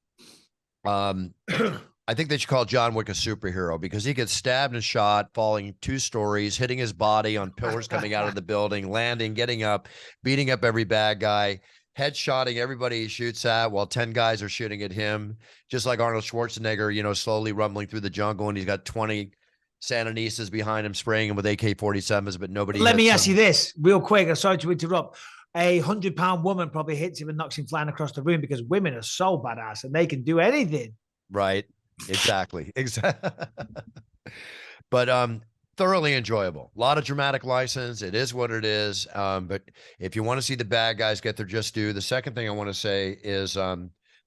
I think they should call John Wick a superhero because he gets stabbed and shot, falling 2 stories, hitting his body on pillars coming out of the building, landing, getting up, beating up every bad guy, headshotting everybody he shoots at while 10 guys are shooting at him, just like Arnold Schwarzenegger, you know, slowly rumbling through the jungle, and he's got 20 Sandinistas behind him spraying him with AK-47s, but nobody. Let me ask you this real quick. I'm sorry to interrupt. A 100-pound woman probably hits him and knocks him flying across the room because women are so badass and they can do anything. Right. Exactly. But thoroughly enjoyable. A lot of dramatic license. It is what it is. But if you want to see the bad guys get their just due, the second thing I want to say is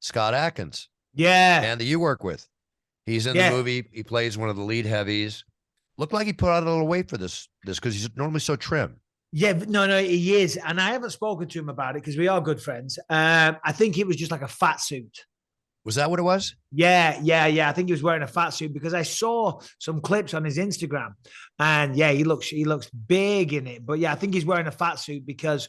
Scott Adkins. Yeah. And that you work with. He's in the movie. He plays one of the lead heavies. Looked like he put on a little weight for this because he's normally so trim. Yeah, no, he is. And I haven't spoken to him about it because we are good friends. I think it was just like a fat suit. Was that what it was? Yeah. I think he was wearing a fat suit because I saw some clips on his Instagram, and yeah, he looks big in it. But yeah, I think he's wearing a fat suit because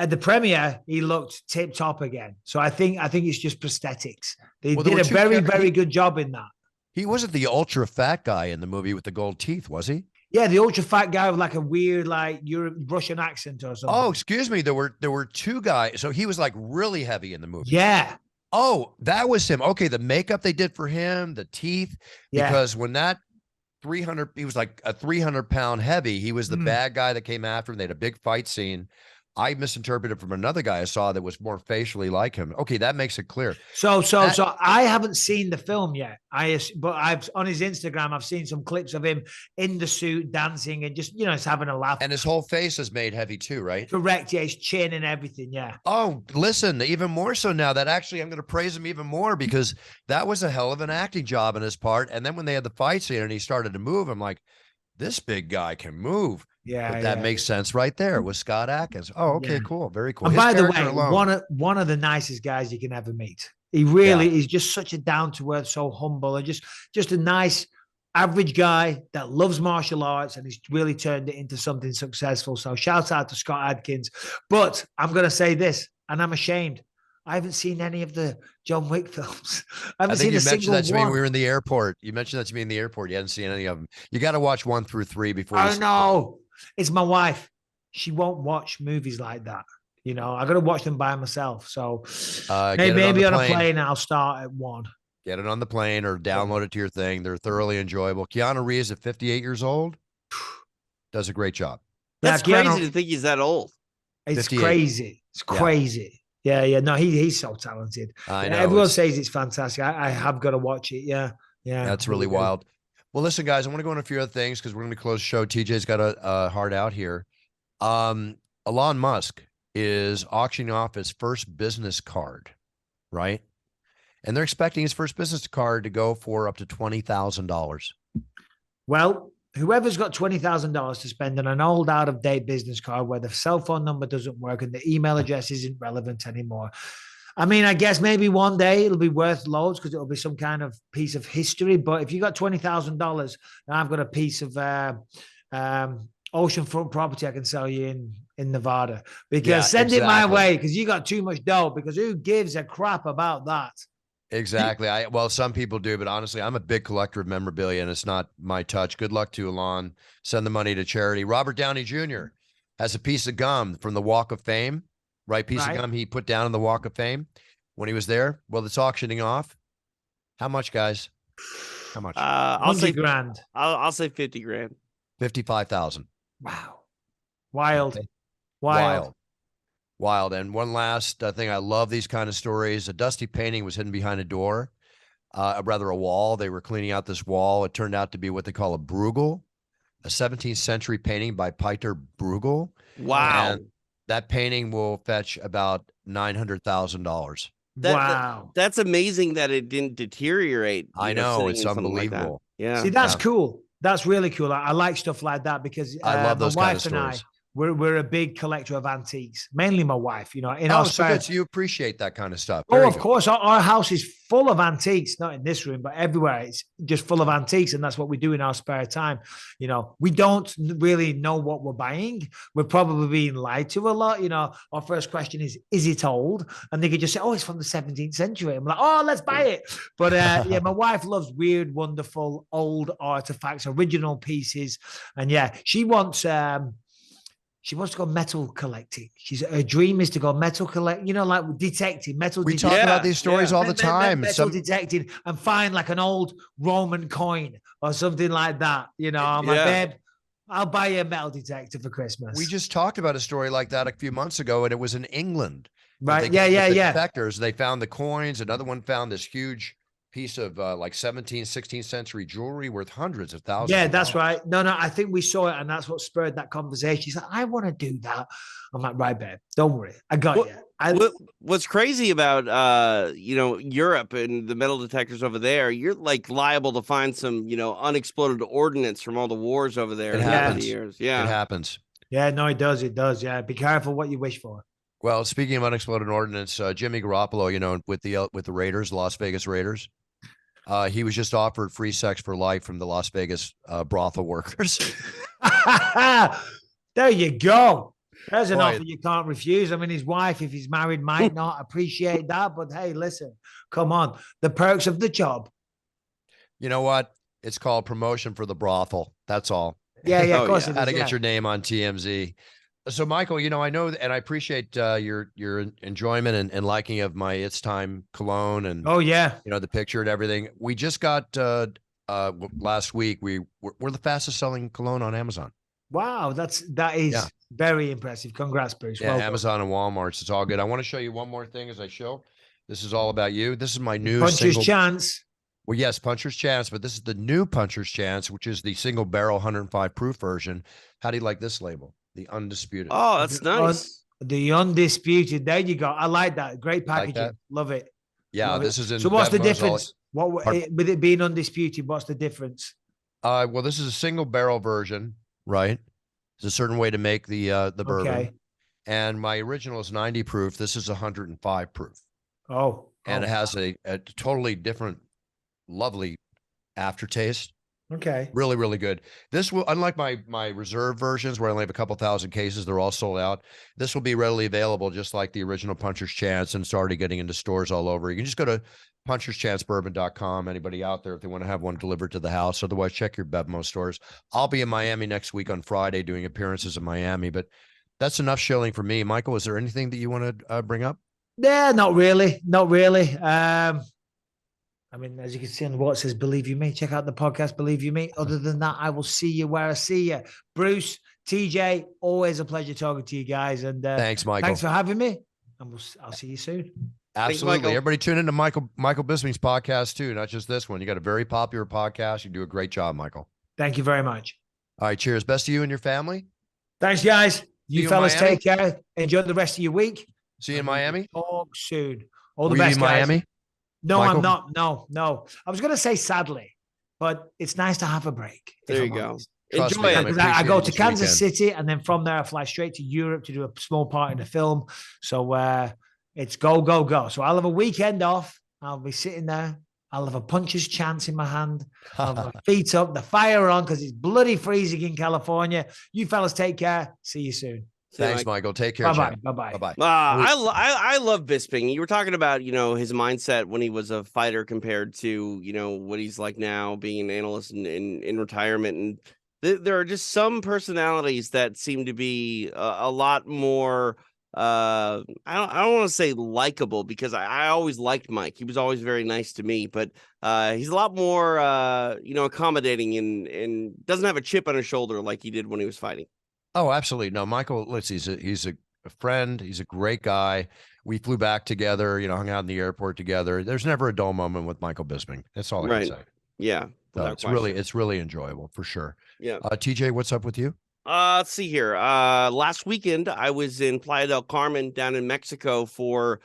at the premiere he looked tip top again. So I think it's just prosthetics. They did a very good job in that. He wasn't the ultra fat guy in the movie with the gold teeth, was he? Yeah, the ultra fat guy with like a weird Russian accent or something. Oh, excuse me. There were 2 guys. So he was like really heavy in the movie. Yeah. Oh, that was him. Okay, the makeup they did for him, the teeth, because when that 300, he was like a 300-pound heavy. He was the bad guy that came after him. They had a big fight scene. I misinterpreted from another guy I saw that was more facially like him. Okay, that makes it clear. So I haven't seen the film yet. But I've on his Instagram, I've seen some clips of him in the suit dancing and just just having a laugh. And his whole face is made heavy too, right? Correct. Yeah, his chin and everything. Yeah. Oh, listen, even more so now that actually I'm going to praise him even more because that was a hell of an acting job in his part. And then when they had the fight scene and he started to move, I'm like, this big guy can move. Yeah, but that makes sense right there with Scott Adkins. Oh, okay, cool. Very cool. And His by the way, character alone. one of the nicest guys you can ever meet. He really is just such a down to earth, so humble, and just a nice average guy that loves martial arts and he's really turned it into something successful. So shout out to Scott Adkins. But I'm going to say this, and I'm ashamed. I haven't seen any of the John Wick films. I haven't seen a single one. You mentioned that to me when we were in the airport. You mentioned that to me in the airport. You hadn't seen any of them. You got to watch 1 through 3 before you. I know. It's my wife. She won't watch movies like that. I got to watch them by myself. So maybe on a plane, I'll start at 1. Get it on the plane or download it to your thing. They're thoroughly enjoyable. Keanu Reeves at 58 years old does a great job. That's crazy to think he's that old. It's 58. Crazy. It's crazy. Yeah. No, he's so talented. I know. Everyone says it's fantastic. I have got to watch it. Yeah. That's really wild. Well, listen, guys, I want to go on a few other things because we're going to close the show. TJ's got a hard out here. Elon Musk is auctioning off his first business card, right? And they're expecting his first business card to go for up to $20,000. Well, whoever's got $20,000 to spend on an old out-of-date business card where the cell phone number doesn't work and the email address isn't relevant anymore. I mean, I guess maybe one day it'll be worth loads because it'll be some kind of piece of history. But if you got $20,000 and I've got a piece of oceanfront property I can sell you in Nevada, because send it my way because you got too much dough, because who gives a crap about that? Exactly. Well, some people do, but honestly, I'm a big collector of memorabilia and it's not my touch. Good luck to Elon. Send the money to charity. Robert Downey Jr. has a piece of gum from the Walk of Fame, right? Piece of gum he put down in the Walk of Fame when he was there. Well, it's auctioning off. How much, guys? How much? I'll say grand. I'll say 50 grand. 55,000. Wow. Wild. Okay. Wild. And one last thing, I love these kind of stories. A dusty painting was hidden behind a door, rather a wall. They were cleaning out this wall. It turned out to be what they call a Bruegel, a 17th century painting by Peter Bruegel. Wow. And that painting will fetch about $900,000. That's amazing that it didn't deteriorate. I know, it's unbelievable. Yeah. See, that's cool. That's really cool. I like stuff like that because I love those kind of stories. We're a big collector of antiques, mainly my wife, in our spare. So you appreciate that kind of stuff. Very good. Course. Our house is full of antiques, not in this room, but everywhere. It's just full of antiques. And that's what we do in our spare time. We don't really know what we're buying. We're probably being lied to a lot. Our first question is it old? And they could just say, oh, it's from the 17th century. I'm like, oh, let's buy it. But my wife loves weird, wonderful, old artifacts, original pieces. And she wants... She wants to go metal collecting. Her dream is to go metal collect, like detecting, metal detecting. We talk about these stories all the time. Metal detecting and find like an old Roman coin or something like that. I'm like, babe, I'll buy you a metal detector for Christmas. We just talked about a story like that a few months ago, and it was in England. Right, yeah. Detectors, they found the coins. Another one found this huge piece of like 17th, 16th century jewelry worth hundreds of thousands. Yeah, that's right. No, I think we saw it, and that's what spurred that conversation. She's like, I want to do that. I'm like, right, babe, don't worry. I got you. What's crazy about Europe and the metal detectors over there, you're like liable to find some, unexploded ordnance from all the wars over there. It happens. Years. Yeah. It happens. Yeah, no, it does. It does. Yeah. Be careful what you wish for. Well, speaking of unexploded ordnance, Jimmy Garoppolo, with the Raiders, Las Vegas Raiders, he was just offered free sex for life from the Las Vegas brothel workers. There you go. There's an offer you can't refuse. I mean, his wife, if he's married, might not appreciate that. But hey, listen, come on. The perks of the job. You know what? It's called promotion for the brothel. That's all. Yeah, of course. How to get your name on TMZ. So, Michael, I know, and I appreciate your enjoyment and liking of my It's Time cologne and the picture and everything. We just got last week. We're the fastest selling cologne on Amazon. Wow, that is Very impressive. Congrats, Bruce. Yeah, Well done. Amazon and Walmart's. It's all good. I want to show you one more thing as I show. This is all about you. This is my new Puncher's single. chance. Well, yes, Puncher's Chance, but this is the new Puncher's Chance, which is the single barrel 105 proof version. How do you like this label? The Undisputed. Oh, that's nice. The Undisputed. There you go. I like that. Great packaging. Like that? Love it. Yeah, Love this it. is in. So what's the Bevmo's difference? With it being Undisputed, what's the difference? Well, this is a single barrel version, right? There's a certain way to make the bourbon. Okay. And my original is 90 proof. This is 105 proof. Oh. And it has a totally different, lovely aftertaste. Okay. Really, really good. This will, unlike my reserve versions where I only have a couple thousand cases, they're all sold out. This will be readily available, just like the original Puncher's Chance, and it's already getting into stores all over. You can just go to puncherschancebourbon.com. Anybody out there, if they want to have one delivered to the house. Otherwise, check your Bevmo stores. I'll be in Miami next week on Friday doing appearances in Miami, but that's enough shilling for me. Michael, is there anything that you want to bring up? Yeah, not really. Not really. I mean, as you can see on what it says, Believe You Me. Check out the podcast, Believe You Me. Other than that, I will see you where I see you. Bruce, TJ, always a pleasure talking to you guys. And thanks, Michael. Thanks for having me. And I'll see you soon. Absolutely. Thanks, Everybody tune into Michael Bisping's podcast too, not just this one. You got a very popular podcast. You do a great job, Michael. Thank you very much. All right. Cheers. Best to you and your family. Thanks, guys. You fellas Miami? take care. Enjoy the rest of your week. See you in Miami. Talk soon. All the Will you best, be in guys. Miami? No, Michael? I'm not. No. I was going to say sadly, but it's nice to have a break. There you go. Trust Enjoy me, it. I'm Because I go appreciating to this Kansas weekend. City, and then from there I fly straight to Europe to do a small part in the film. So it's go, go, go. So I'll have a weekend off. I'll be sitting there. I'll have a Puncher's Chance in my hand. I'll have my feet up, the fire on, because it's bloody freezing in California. You fellas take care. See you soon. Thanks, Michael. Take care. Bye-bye. champ. Bye-bye. Bye-bye. I love Bisping. You were talking about, his mindset when he was a fighter compared to, what he's like now, being an analyst in retirement. And there are just some personalities that seem to be a lot more. I don't want to say likable, because I always liked Mike. He was always very nice to me, but he's a lot more, accommodating and doesn't have a chip on his shoulder like he did when he was fighting. Oh, absolutely. No, Michael, he's a friend. He's a great guy. We flew back together, hung out in the airport together. There's never a dull moment with Michael Bisping. That's all I can say. Yeah. So it's really enjoyable for sure. Yeah. TJ, what's up with you? Let's see here. Last weekend I was in Playa del Carmen down in Mexico for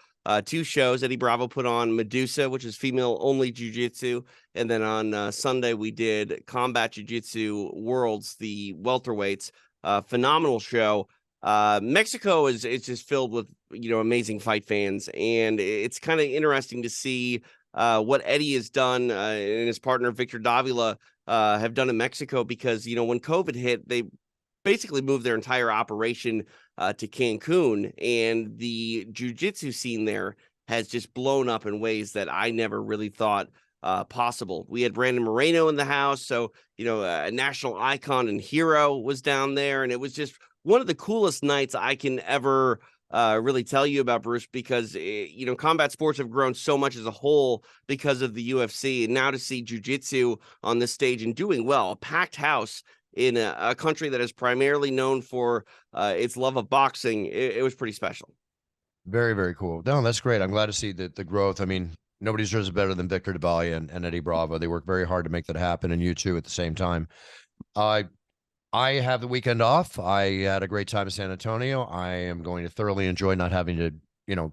2 shows. Eddie Bravo put on Medusa, which is female only jiu-jitsu. And then on Sunday we did Combat Jiu-Jitsu Worlds, the welterweights. Phenomenal show. Mexico is just filled with amazing fight fans, and it's kind of interesting to see what Eddie has done and his partner Victor Davila have done in Mexico, because when COVID hit, they basically moved their entire operation to Cancun, and the jiu-jitsu scene there has just blown up in ways that I never really thought possible. We had Brandon Moreno in the house, so a national icon and hero was down there, and it was just one of the coolest nights I can ever really tell you about, Bruce, because combat sports have grown so much as a whole because of the UFC, and now to see jiu-jitsu on this stage and doing well, a packed house in a country that is primarily known for its love of boxing, it was pretty special. Very, very cool. No, that's great. I'm glad to see the growth. I mean, nobody deserves it better than Victor Davila and Eddie Bravo. They work very hard to make that happen, and you too at the same time. I have the weekend off. I had a great time in San Antonio. I am going to thoroughly enjoy not having to,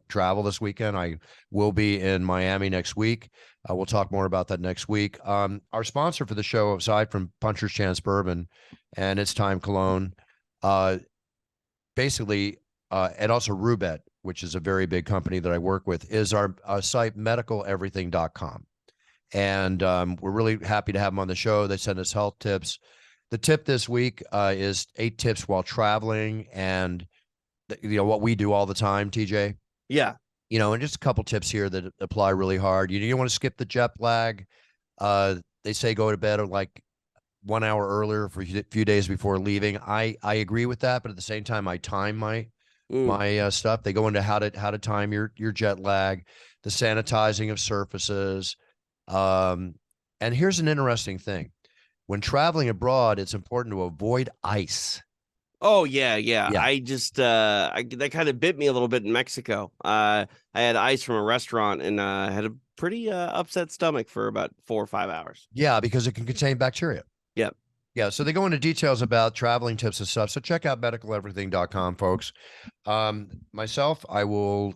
travel this weekend. I will be in Miami next week. We'll talk more about that next week. Our sponsor for the show, aside from Puncher's Chance Bourbon and It's Time Cologne, basically, and also Rubet, which is a very big company that I work with, is our site, medicaleverything.com. And we're really happy to have them on the show. They send us health tips. The tip this week is 8 tips while traveling, and what we do all the time, TJ. Yeah. And just a couple tips here that apply really hard. You don't want to skip the jet lag. They say go to bed like 1 hour earlier for a few days before leaving. I agree with that, but at the same time, I time my stuff. They go into how to time your jet lag, the sanitizing of surfaces. And here's an interesting thing. When traveling abroad, it's important to avoid ice. Oh yeah, yeah. Yeah. I just that kind of bit me a little bit in Mexico. I had ice from a restaurant and had a pretty upset stomach for about 4 or 5 hours. Yeah, because it can contain bacteria. Yep. Yeah, so they go into details about traveling tips and stuff. So check out medicaleverything.com, folks. Myself, we'll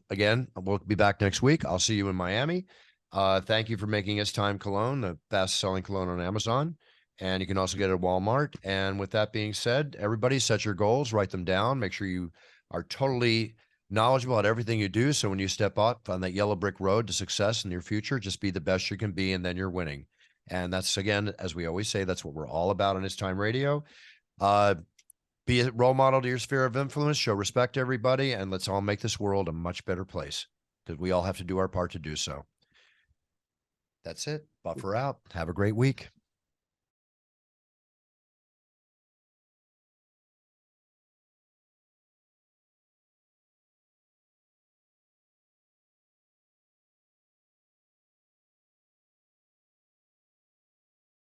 be back next week. I'll see you in Miami. Thank you for making us Time Cologne, the fast-selling cologne on Amazon. And you can also get it at Walmart. And with that being said, everybody set your goals, write them down. Make sure you are totally knowledgeable about everything you do. So when you step up on that yellow brick road to success in your future, just be the best you can be, and then you're winning. And that's, again, as we always say, that's what we're all about on It's Time Radio. Be a role model to your sphere of influence, show respect to everybody, and let's all make this world a much better place, because we all have to do our part to do so. That's it. Buffer out. Have a great week.